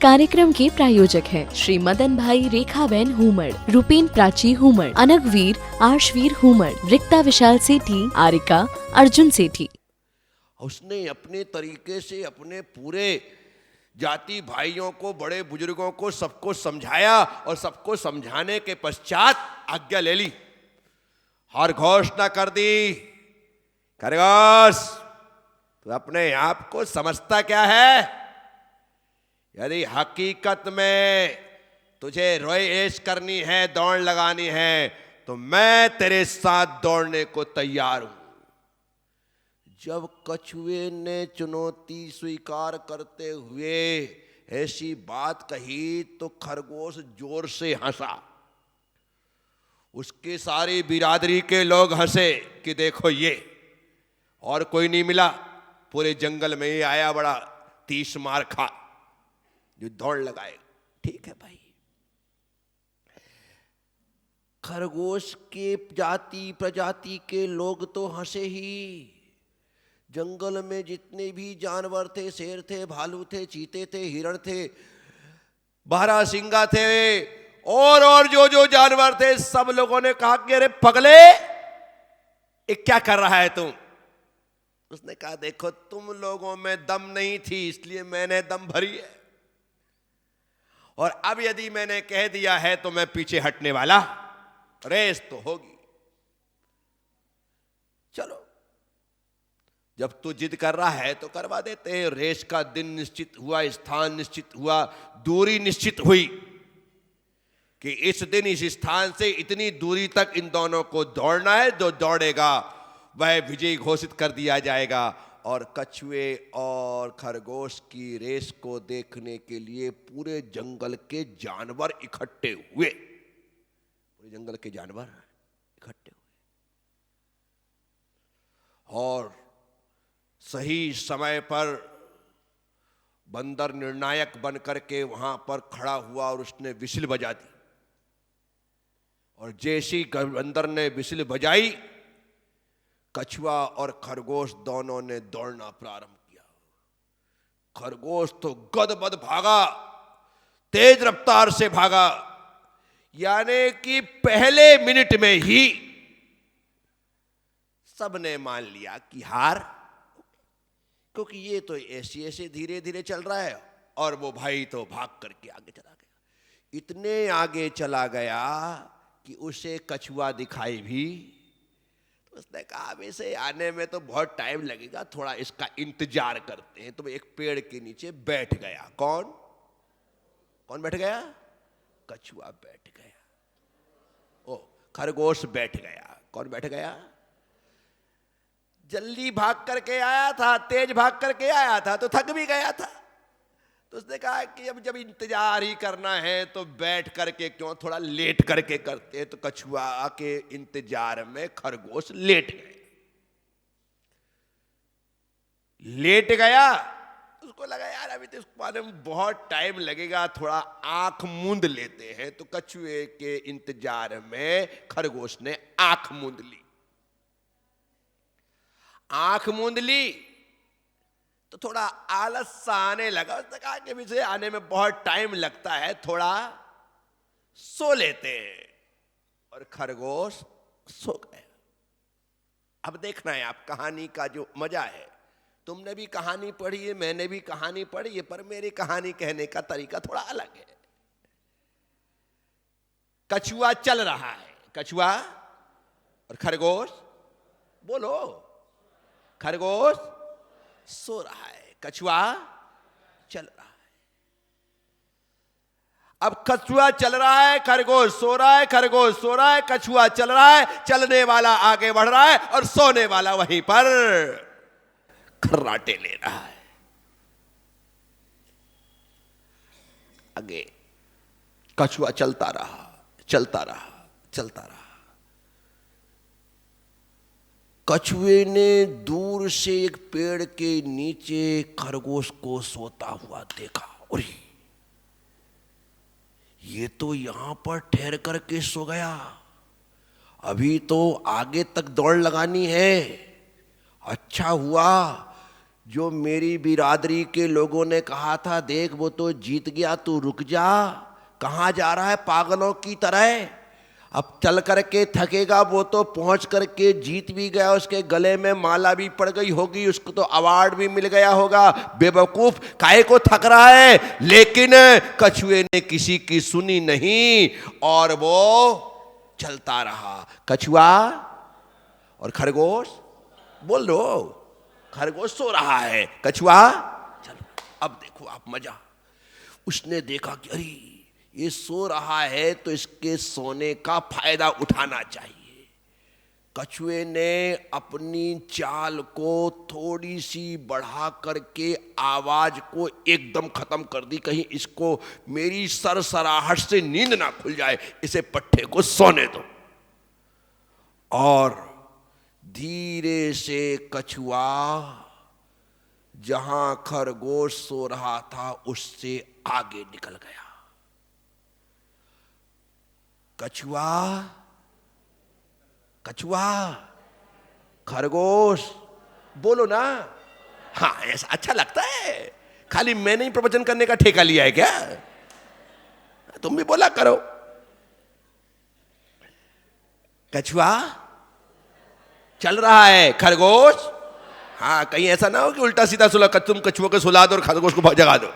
कार्यक्रम के प्रायोजक हैं श्री मदन भाई रेखाबेन हुमड़, रूपेन प्राची हुमड़, अनगवीर आर्शवीर हुमड़, रिक्ता विशाल सेठी, आरिका अर्जुन सेठी। उसने अपने तरीके से अपने पूरे जाति भाइयों को, बड़े बुजुर्गों को, सबको समझाया और सबको समझाने के पश्चात आज्ञा ले ली और घोषणा कर दी, खरगोश तू अपने आप को समझता क्या है? यदि हकीकत में तुझे रेस करनी है, दौड़ लगानी है, तो मैं तेरे साथ दौड़ने को तैयार हूं। जब कछुए ने चुनौती स्वीकार करते हुए ऐसी बात कही तो खरगोश जोर से हंसा। उसके सारी बिरादरी के लोग हंसे कि देखो ये, और कोई नहीं मिला पूरे जंगल में, ये आया बड़ा 30 मार खा जो दौड़ लगाए। ठीक है भाई, खरगोश के जाति प्रजाति के लोग तो हंसे ही। जंगल में जितने भी जानवर थे, शेर थे, भालू थे, चीते थे, हिरण थे, बारहसिंगा थे, और जो जो जानवर थे, सब लोगों ने कहा कि अरे पगले, ये क्या कर रहा है तुम? उसने कहा देखो तुम लोगों में दम नहीं थी इसलिए मैंने दम भरी है, और अब यदि मैंने कह दिया है तो मैं पीछे हटने वाला, रेस तो होगी। चलो, जब तू जिद कर रहा है तो करवा देते हैं। रेस का दिन निश्चित हुआ, स्थान निश्चित हुआ, दूरी निश्चित हुई कि इस दिन इस स्थान से इतनी दूरी तक इन दोनों को दौड़ना है। जो दौड़ेगा वह विजयी घोषित कर दिया जाएगा। और कछुए और खरगोश की रेस को देखने के लिए पूरे जंगल के जानवर इकट्ठे हुए। पूरे जंगल के जानवर इकट्ठे हुए और सही समय पर बंदर निर्णायक बनकर के वहां पर खड़ा हुआ और उसने विसिल बजा दी। और जैसी बंदर ने विसिल बजाई, कछुआ और खरगोश दोनों ने दौड़ना प्रारंभ किया। खरगोश तो गदबद भागा, तेज रफ्तार से भागा, यानी कि पहले मिनट में ही सबने मान लिया कि हार, क्योंकि ये तो ऐसे ऐसे धीरे धीरे चल रहा है और वो भाई तो भाग करके आगे चला गया। इतने आगे चला गया कि उसे कछुआ दिखाई भी। उसने कहा अब इसे आने में तो बहुत टाइम लगेगा, थोड़ा इसका इंतजार करते हैं। तो एक पेड़ के नीचे बैठ गया। कौन कौन बैठ गया? कछुआ बैठ गया। ओ, खरगोश बैठ गया। कौन बैठ गया? जल्दी भाग करके आया था, तेज भाग करके आया था तो थक भी गया था। तो उसने कहा कि अब जब इंतजार ही करना है तो बैठ करके क्यों, थोड़ा लेट करके करते। तो कछुआ के इंतजार में खरगोश लेट गए। लेट गया, उसको लगा यार अभी तो इसको आने में बहुत टाइम लगेगा, थोड़ा आंख मूंद लेते हैं। तो कछुए के इंतजार में खरगोश ने आंख मूंद ली। आंख मूंद ली तो थोड़ा आलस सा आने लगा। उसने कहा कि इसे आने में बहुत टाइम लगता है, थोड़ा सो लेते हैं। और खरगोश सो गए। अब देखना है आप कहानी का जो मजा है। तुमने भी कहानी पढ़ी है, मैंने भी कहानी पढ़ी है, पर मेरी कहानी कहने का तरीका थोड़ा अलग है। कछुआ चल रहा है, कछुआ और खरगोश, बोलो, खरगोश सो रहा है, कछुआ चल रहा है। अब कछुआ चल रहा है, खरगोश सो रहा है, खरगोश सो रहा है, कछुआ चल रहा है। चलने वाला आगे बढ़ रहा है और सोने वाला वहीं पर खर्राटे ले रहा है। आगे कछुआ चलता रहा, चलता रहा, चलता रहा। कछुए ने दूर से एक पेड़ के नीचे खरगोश को सोता हुआ देखा। अरे ये तो यहां पर ठहर करके सो गया, अभी तो आगे तक दौड़ लगानी है। अच्छा हुआ जो मेरी बिरादरी के लोगों ने कहा था देख वो तो जीत गया, तू रुक जा, कहाँ जा रहा है पागलों की तरह, अब चल करके थकेगा, वो तो पहुंच करके जीत भी गया, उसके गले में माला भी पड़ गई होगी, उसको तो अवार्ड भी मिल गया होगा, बेवकूफ काहे को थक रहा है। लेकिन कछुए ने किसी की सुनी नहीं और वो चलता रहा। कछुआ और खरगोश, बोल दो, खरगोश सो रहा है, कछुआ चल। अब देखो आप मजा, उसने देखा कि अरे ये सो रहा है तो इसके सोने का फायदा उठाना चाहिए। कछुए ने अपनी चाल को थोड़ी सी बढ़ा करके आवाज को एकदम खत्म कर दी, कहीं इसको मेरी सरसराहट से नींद ना खुल जाए, इसे पट्टे को सोने दो। और धीरे से कछुआ जहां खरगोश सो रहा था उससे आगे निकल गया। कछुआ, कछुआ, खरगोश, बोलो ना। हाँ ऐसा अच्छा लगता है, खाली मैंने ही प्रवचन करने का ठेका लिया है क्या? तुम भी बोला करो। कछुआ चल रहा है, खरगोश, हाँ कहीं ऐसा ना हो कि उल्टा सीधा सुला, तुम कछुओं को सुला दो और खरगोश को जगा दो।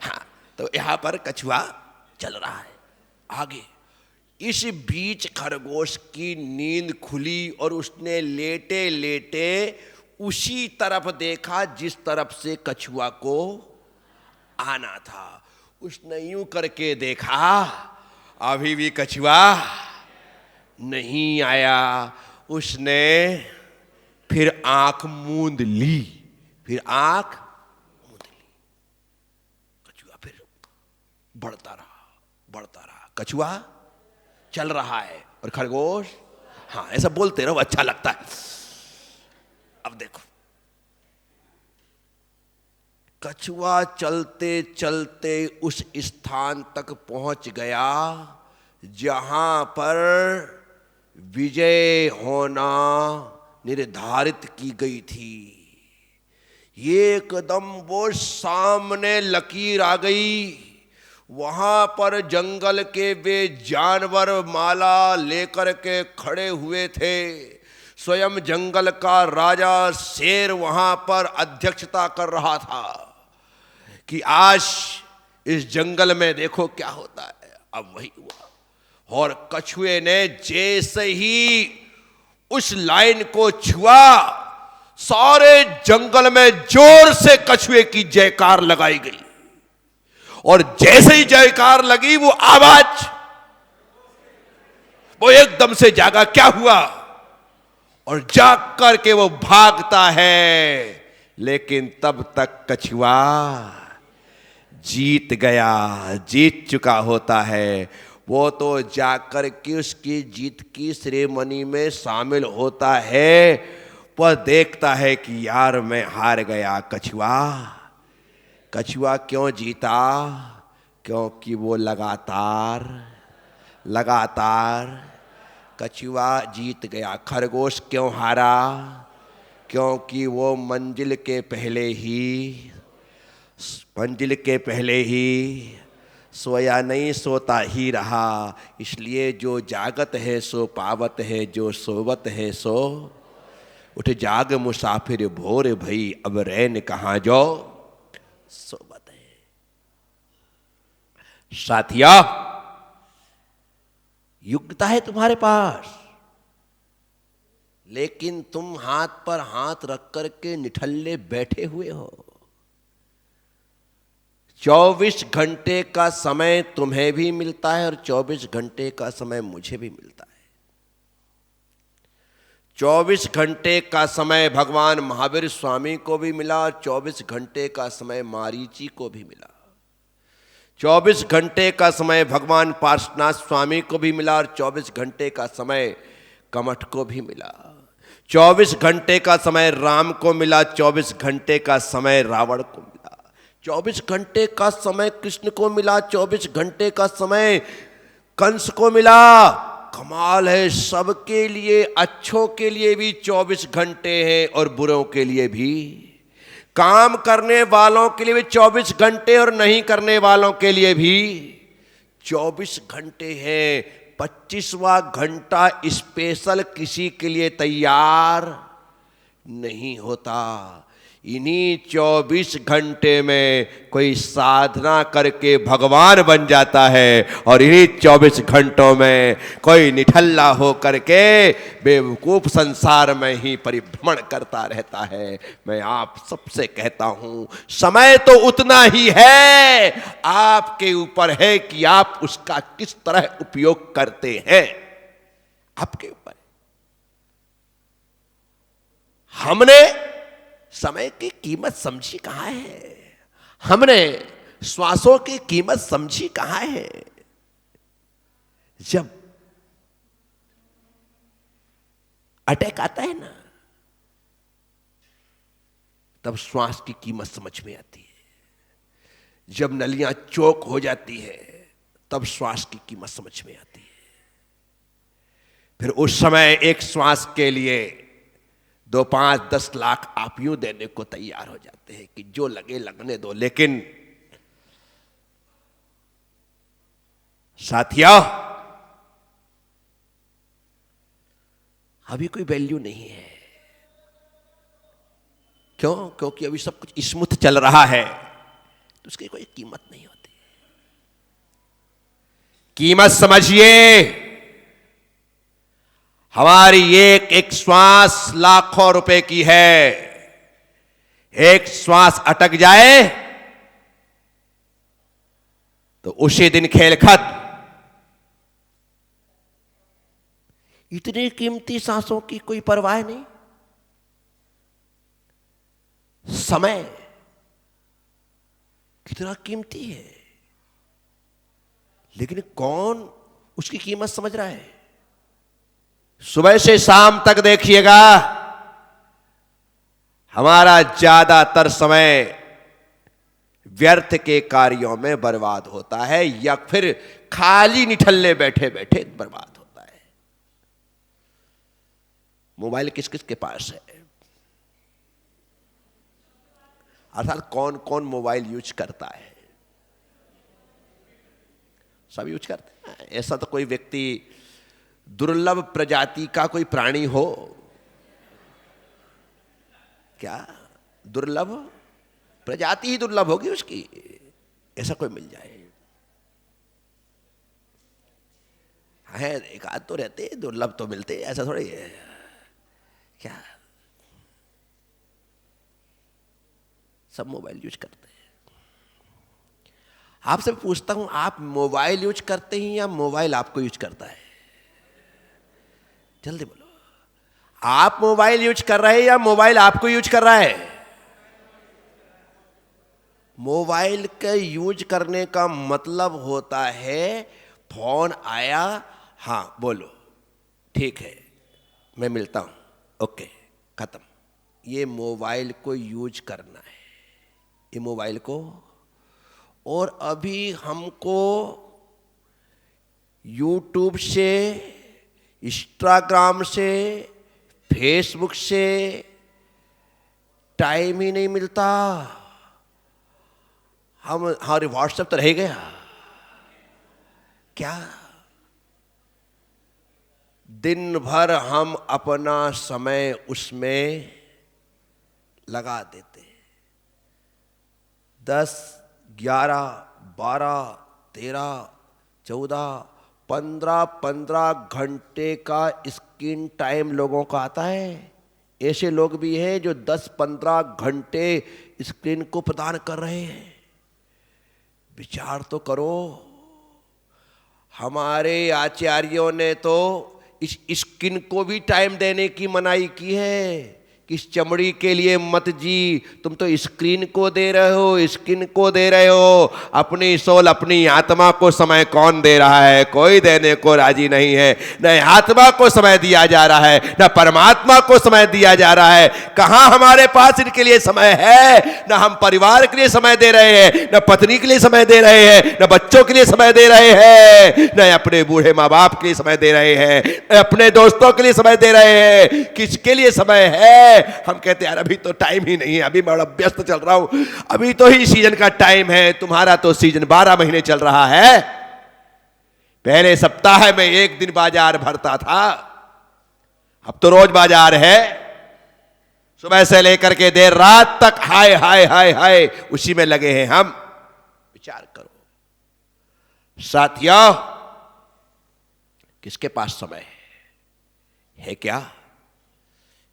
हाँ तो यहां पर कछुआ चल रहा है आगे। इस बीच खरगोश की नींद खुली और उसने लेटे लेटे उसी तरफ देखा जिस तरफ से कछुआ को आना था। उसने यूं करके देखा, अभी भी कछुआ नहीं आया। उसने फिर आंख मूंद ली, फिर आंख मूंद ली। कछुआ फिर बढ़ता रहा, बढ़ता रहा। कछुआ चल रहा है और खरगोश, हाँ ऐसा बोलते रहो, अच्छा लगता है। अब देखो कछुआ चलते चलते उस स्थान तक पहुंच गया जहां पर विजय होना निर्धारित की गई थी। एकदम वो सामने लकीर आ गई। वहां पर जंगल के वे जानवर माला लेकर के खड़े हुए थे। स्वयं जंगल का राजा शेर वहां पर अध्यक्षता कर रहा था कि आज इस जंगल में देखो क्या होता है। अब वही हुआ और कछुए ने जैसे ही उस लाइन को छुआ, सारे जंगल में जोर से कछुए की जयकार लगाई गई और जैसे ही जयकार लगी वो आवाज, वो एकदम से जागा, क्या हुआ, और जाग करके वो भागता है। लेकिन तब तक कछुआ जीत गया, जीत चुका होता है। वो तो जाकर के उसकी जीत की सेरेमनी में शामिल होता है, वह देखता है कि यार मैं हार गया। कछुआ, कछुआ क्यों जीता? क्योंकि वो लगातार कछुआ जीत गया। खरगोश क्यों हारा? क्योंकि वो मंजिल के पहले ही सोया नहीं, सोता ही रहा। इसलिए जो जागत है सो पावत है, जो सोवत है सो उठ जाग मुसाफिर भोर भई, अब रैन कहाँ जो सोबत है। साथिया, योग्यता है तुम्हारे पास, लेकिन तुम हाथ पर हाथ रख करके निठल्ले बैठे हुए हो। 24 घंटे का समय तुम्हें भी मिलता है और 24 घंटे का समय मुझे भी मिलता है। 24 घंटे का समय भगवान महावीर स्वामी को भी मिला और 24 घंटे का समय मारीची को भी मिला। 24 घंटे का समय भगवान पार्श्वनाथ स्वामी को भी मिला और 24 घंटे का समय कमठ को भी मिला। 24 घंटे का समय राम को मिला, 24 घंटे का समय रावण को मिला। 24 घंटे का समय कृष्ण को मिला, 24 घंटे का समय कंस को मिला। कमाल है, सबके लिए, अच्छों के लिए भी 24 घंटे हैं और बुरों के लिए भी। काम करने वालों के लिए भी 24 घंटे और नहीं करने वालों के लिए भी 24 घंटे हैं। 25वां घंटा स्पेशल किसी के लिए तैयार नहीं होता। इन्हीं 24 घंटे में कोई साधना करके भगवान बन जाता है और इन्हीं 24 घंटों में कोई निठल्ला हो करके बेवकूफ संसार में ही परिभ्रमण करता रहता है। मैं आप सबसे कहता हूं, समय तो उतना ही है, आपके ऊपर है कि आप उसका किस तरह उपयोग करते हैं, आपके ऊपर। हमने समय की कीमत समझी कहां है? हमने श्वासों की कीमत समझी कहां है? जब अटैक आता है ना, तब श्वास की कीमत समझ में आती है। जब नलियां चौक हो जाती है, तब श्वास की कीमत समझ में आती है। फिर उस समय एक श्वास के लिए 2, 5, 10 लाख आप यूं देने को तैयार हो जाते हैं कि जो लगे लगने दो। लेकिन साथियों, अभी कोई वैल्यू नहीं है। क्यों? क्योंकि अभी सब कुछ स्मूथ चल रहा है, तो उसकी कोई कीमत नहीं होती। कीमत समझिए। हमारी एक एक श्वास लाखों रुपए की है। एक श्वास अटक जाए तो उसी दिन खेल खत्म। इतनी कीमती सांसों की कोई परवाह नहीं। समय कितना कीमती है, लेकिन कौन उसकी कीमत समझ रहा है? सुबह से शाम तक देखिएगा, हमारा ज्यादातर समय व्यर्थ के कार्यों में बर्बाद होता है या फिर खाली निठल्ले बैठे बैठे बर्बाद होता है। मोबाइल किस किस के पास है? अर्थात कौन कौन मोबाइल यूज करता है? सब यूज करते हैं। ऐसा तो कोई व्यक्ति, दुर्लभ प्रजाति का कोई प्राणी हो क्या? दुर्लभ प्रजाति ही दुर्लभ होगी उसकी, ऐसा कोई मिल जाए? है, एक आध तो रहते, दुर्लभ तो मिलते, ऐसा थोड़ी है क्या? सब मोबाइल यूज करते हैं। आपसे पूछता हूं, आप मोबाइल यूज करते हैं या मोबाइल आपको यूज करता है? जल्दी बोलो। आप मोबाइल यूज कर रहे हैं या मोबाइल आपको यूज कर रहा है? मोबाइल के यूज करने का मतलब होता है, फोन आया, हाँ बोलो, ठीक है, मैं मिलता हूं, ओके, खत्म। ये मोबाइल को यूज करना है, ये मोबाइल को। और अभी हमको यूट्यूब से, इंस्टाग्राम से, फेसबुक से टाइम ही नहीं मिलता। हमारे व्हाट्सएप तो रह गया क्या? दिन भर हम अपना समय उसमें लगा देते। 10, 11, 12, 13, 14, 15 घंटे का स्क्रीन टाइम लोगों का आता है। ऐसे लोग भी हैं जो 10-15 घंटे स्क्रीन को प्रदान कर रहे हैं। विचार तो करो, हमारे आचार्यों ने तो इस स्किन को भी टाइम देने की मनाही की है कि इस चमड़ी के लिए मत जी, तुम तो स्क्रीन को दे रहे हो, स्किन को दे रहे हो। अपनी सोल, अपनी आत्मा को समय कौन दे रहा है? कोई देने को राजी नहीं है। न आत्मा को समय दिया जा रहा है, न परमात्मा को समय दिया जा रहा है। कहां हमारे पास इनके लिए समय है? न हम परिवार के लिए समय दे रहे हैं, न पत्नी के लिए समय दे रहे हैं, न बच्चों के लिए समय दे रहे हैं, न अपने बूढ़े माँ बाप के लिए समय दे रहे हैं, न अपने दोस्तों के लिए समय दे रहे हैं। किसके लिए समय है? है। हम कहते यार अभी तो टाइम ही नहीं है, अभी बड़ा व्यस्त चल रहा हूं, अभी तो ही सीजन का टाइम है। तुम्हारा तो सीजन 12 महीने चल रहा है। पहले सप्ताह में एक दिन बाजार भरता था, अब तो रोज बाजार है। सुबह से लेकर के देर रात तक हाय हाय हाय हाय उसी में लगे हैं हम। विचार करो साथियों, किसके पास समय है क्या?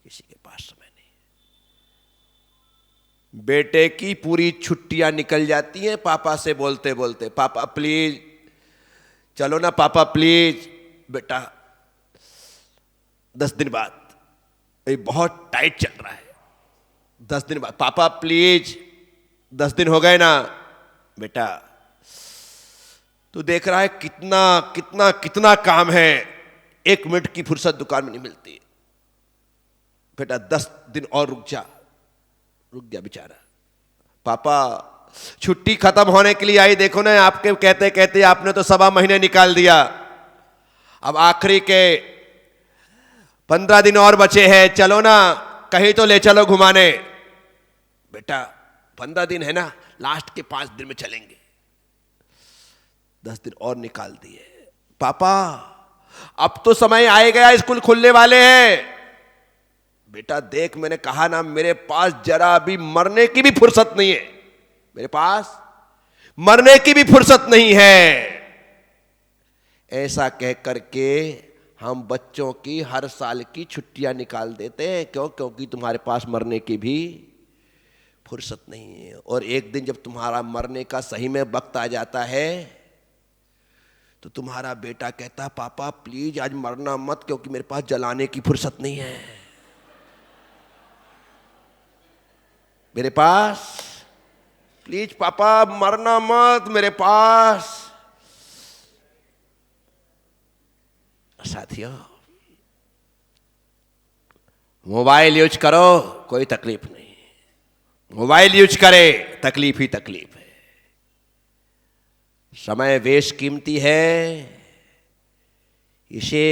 किसी के पास समय नहीं। बेटे की पूरी छुट्टियां निकल जाती हैं पापा से बोलते बोलते, पापा प्लीज चलो ना, पापा प्लीज। बेटा 10 दिन बाद, ये बहुत टाइट चल रहा है, 10 दिन बाद पापा प्लीज। 10 दिन हो गए ना बेटा, तू देख रहा है कितना कितना कितना काम है, 1 मिनट की फुर्सत दुकान में नहीं मिलती। बेटा 10 दिन और रुक जा। रुक गया बेचारा। पापा छुट्टी खत्म होने के लिए आई, देखो ना आपके कहते कहते आपने तो 1.25 महीने निकाल दिया। अब आखिरी के 15 दिन और बचे हैं, चलो ना कहीं तो ले चलो घुमाने। बेटा 15 दिन है ना, लास्ट के 5 दिन में चलेंगे। 10 दिन और निकाल दिए। पापा अब तो समय आए गया, स्कूल खुलने वाले हैं। बेटा देख, मैंने कहा ना, मेरे पास जरा भी मरने की भी फुर्सत नहीं है, मेरे पास मरने की भी फुर्सत नहीं है। ऐसा कह करके हम बच्चों की हर साल की छुट्टियां निकाल देते हैं। क्यों? क्योंकि तुम्हारे पास मरने की भी फुर्सत नहीं है। और एक दिन जब तुम्हारा मरने का सही में वक्त आ जाता है तो तुम्हारा बेटा कहता है पापा प्लीज आज मरना मत, क्योंकि मेरे पास जलाने की फुर्सत नहीं है, मेरे पास प्लीज पापा मरना मत मेरे पास। साथियों, मोबाइल यूज करो कोई तकलीफ नहीं, मोबाइल यूज करे तकलीफ ही तकलीफ है। समय वेश कीमती है, इसे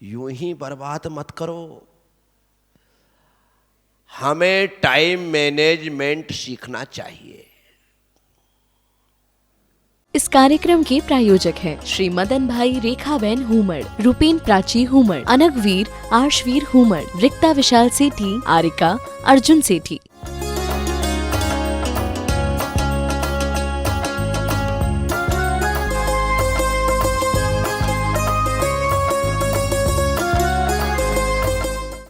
यूं ही बर्बाद मत करो। हमें टाइम मैनेजमेंट सीखना चाहिए। इस कार्यक्रम के प्रायोजक हैं श्री मदन भाई रेखाबेन हुमड़, रूपेन प्राची हुमड़, अनगवीर आर्शवीर हुमड़, रिक्ता विशाल सेठी, आरिका अर्जुन सेठी।